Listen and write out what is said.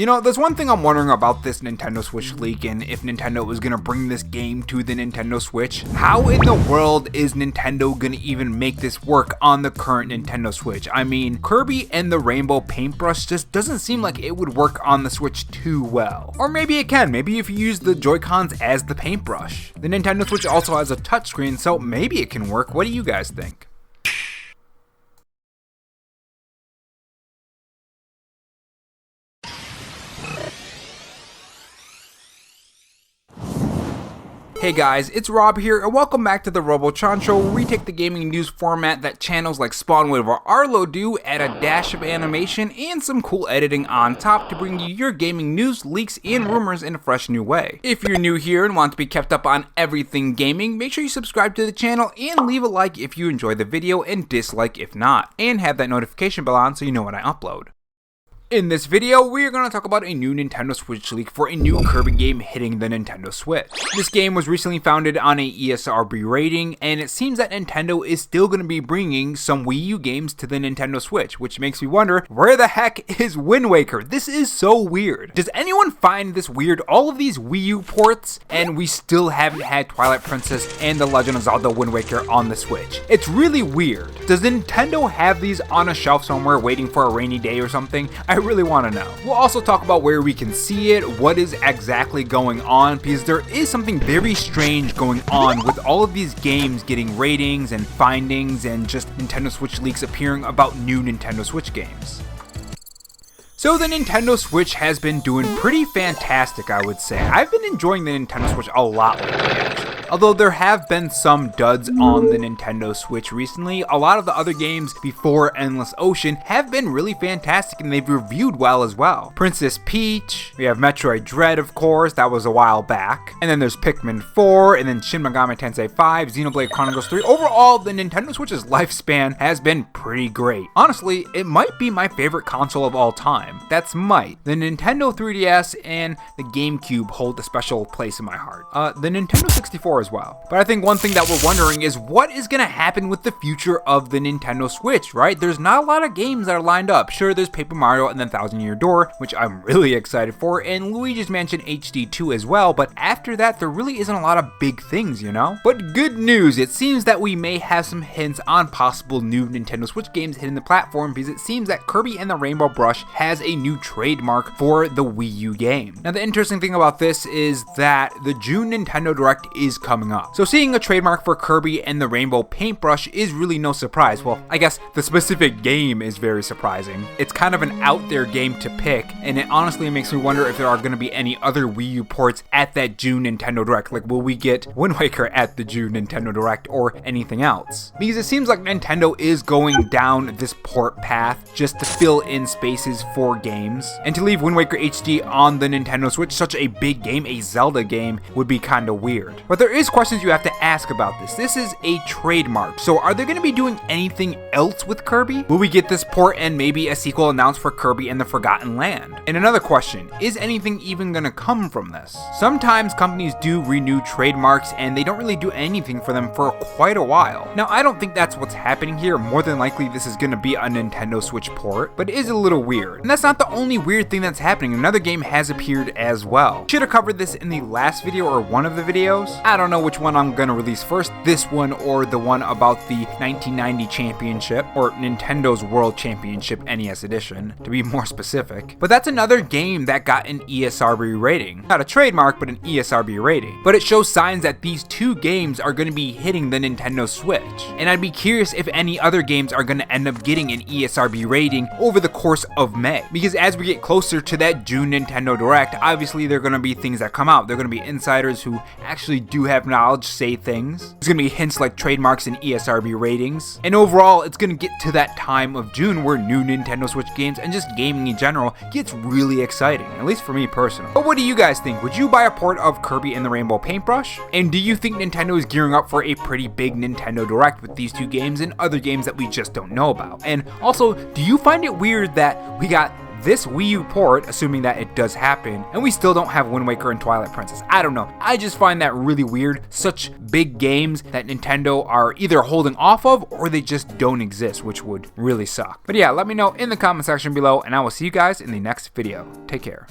You know, there's one thing I'm wondering about this Nintendo Switch leak and if Nintendo was gonna bring this game to the Nintendo Switch. How in the world is Nintendo gonna even make this work on the current Nintendo Switch? I mean, Kirby and the Rainbow Paintbrush just doesn't seem like it would work on the Switch too well. Or maybe it can, maybe if you use the Joy-Cons as the paintbrush. The Nintendo Switch also has a touchscreen, so maybe it can work. What do you guys think? Hey guys, it's Rob here, and welcome back to the Robo Show, where we take the gaming news format that channels like Spawnwood or Arlo do, add a dash of animation and some cool editing on top to bring you your gaming news, leaks, and rumors in a fresh new way. If you're new here and want to be kept up on everything gaming, make sure you subscribe to the channel and leave a like if you enjoy the video and dislike if not, and have that notification bell on so you know when I upload. In this video, we are going to talk about a new Nintendo Switch leak for a new Kirby game hitting the Nintendo Switch. This game was recently founded on a ESRB rating, and it seems that Nintendo is still going to be bringing some Wii U games to the Nintendo Switch, which makes me wonder, where the heck is Wind Waker? This is so weird. Does anyone find this weird? All of these Wii U ports, and we still haven't had Twilight Princess and The Legend of Zelda Wind Waker on the Switch. It's really weird. Does Nintendo have these on a shelf somewhere waiting for a rainy day or something? I really want to know. We'll also talk about where we can see it, what is exactly going on, because there is something very strange going on with all of these games getting ratings and findings and just Nintendo Switch leaks appearing about new Nintendo Switch games. So the Nintendo Switch has been doing pretty fantastic, I would say. I've been enjoying the Nintendo Switch a lot lately, actually. Although there have been some duds on the Nintendo Switch recently, a lot of the other games before Endless Ocean have been really fantastic and they've reviewed well as well. Princess Peach, we have Metroid Dread, of course, that was a while back. And then there's Pikmin 4, and then Shin Megami Tensei 5, Xenoblade Chronicles 3. Overall, the Nintendo Switch's lifespan has been pretty great. Honestly, it might be my favorite console of all time. That's might. The Nintendo 3DS and the GameCube hold a special place in my heart. The Nintendo 64 as well. But I think one thing that we're wondering is what is going to happen with the future of the Nintendo Switch, right? There's not a lot of games that are lined up. Sure, there's Paper Mario and then Thousand Year Door, which I'm really excited for, and Luigi's Mansion HD 2 as well, but after that, there really isn't a lot of big things, you know? But good news, it seems that we may have some hints on possible new Nintendo Switch games hitting the platform, because it seems that Kirby and the Rainbow Brush has a new trademark for the Wii U game. Now, the interesting thing about this is that the June Nintendo Direct is coming up. So seeing a trademark for Kirby and the Rainbow Paintbrush is really no surprise. Well, I guess the specific game is very surprising. It's kind of an out there game to pick, and it honestly makes me wonder if there are going to be any other Wii U ports at that June Nintendo Direct. Like, will we get Wind Waker at the June Nintendo Direct or anything else? Because it seems like Nintendo is going down this port path just to fill in spaces for games. And to leave Wind Waker HD on the Nintendo Switch, such a big game, a Zelda game, would be kind of weird. But there is questions you have to ask about this. This is a trademark, so are they going to be doing anything else with Kirby? Will we get this port and maybe a sequel announced for Kirby and the Forgotten Land? And another question, is anything even going to come from this? Sometimes companies do renew trademarks and they don't really do anything for them for quite a while. Now, I don't think that's what's happening here. More than likely this is going to be a Nintendo Switch port, but it is a little weird. And that's not the only weird thing that's happening. Another game has appeared as well. Should have covered this in the last video or one of the videos. I don't know which one I'm gonna release first, this one or the one about the 1990 championship, or Nintendo's World Championship NES edition, to be more specific. But that's another game that got an ESRB rating. Not a trademark, but an ESRB rating. But it shows signs that these two games are gonna be hitting the Nintendo Switch. And I'd be curious if any other games are gonna end up getting an ESRB rating over the course of May. Because as we get closer to that June Nintendo Direct, obviously there are gonna be things that come out. There are gonna be insiders who actually do have knowledge say things. There's gonna be hints like trademarks and ESRB ratings. And overall, it's gonna get to that time of June where new Nintendo Switch games and just gaming in general gets really exciting, at least for me personally. But what do you guys think? Would you buy a port of Kirby and the Rainbow Paintbrush? And do you think Nintendo is gearing up for a pretty big Nintendo Direct with these two games and other games that we just don't know about? And also, do you find it weird that we got this Wii U port, assuming that it does happen, and we still don't have Wind Waker and Twilight Princess. I don't know. I just find that really weird. Such big games that Nintendo are either holding off of or they just don't exist, which would really suck. But yeah, let me know in the comment section below, and I will see you guys in the next video. Take care.